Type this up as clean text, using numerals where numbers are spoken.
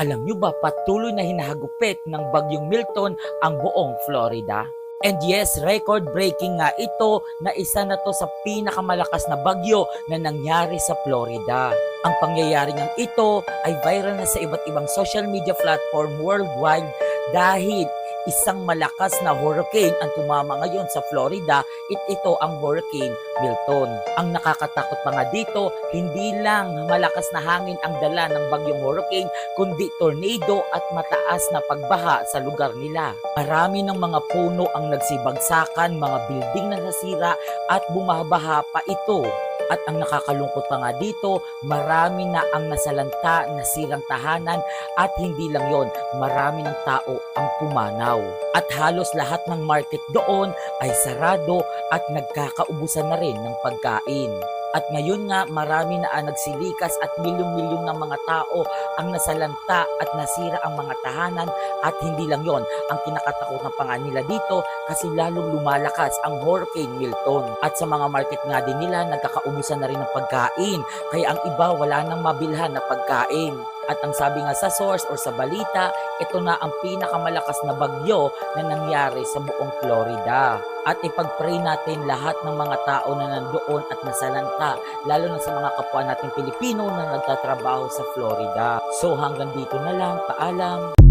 Alam nyo ba, patuloy na hinahagupit ng bagyong Milton ang buong Florida? And yes, record-breaking nga ito na isa na to sa pinakamalakas na bagyo na nangyari sa Florida. Ang pangyayari ngang ito ay viral na sa iba't ibang social media platform worldwide dahil isang malakas na hurricane ang tumama ngayon sa Florida. Ito ang Hurricane Milton. Ang nakakatakot pa nga dito, hindi lang malakas na hangin ang dala ng bagyong hurricane, kundi tornado at mataas na pagbaha sa lugar nila. Marami ng mga puno ang nagsibagsakan, mga building na nasira at bumabaha pa ito. At ang nakakalungkot pa nga dito, marami na ang nasalanta, nasirang tahanan at hindi lang yon, marami ng tao ang pumanaw. At halos lahat ng market doon ay sarado at nagkakaubusan na rin ng pagkain. At ngayon nga marami na ang nagsilikas at milyong-milyong ng mga tao ang nasalanta at nasira ang mga tahanan. At hindi lang yon, ang kinakatakutan pa nga nila dito kasi lalong lumalakas ang Hurricane Milton. At sa mga market nga din nila nagkakaubusan na rin ng pagkain, kaya ang iba wala nang mabilhan na pagkain. At ang sabi nga sa source or sa balita, ito na ang pinakamalakas na bagyo na nangyari sa buong Florida. At ipag-pray natin lahat ng mga tao na nandoon at nasalanta, lalo na sa mga kapwa nating Pilipino na nagtatrabaho sa Florida. So hanggang dito na lang, paalam.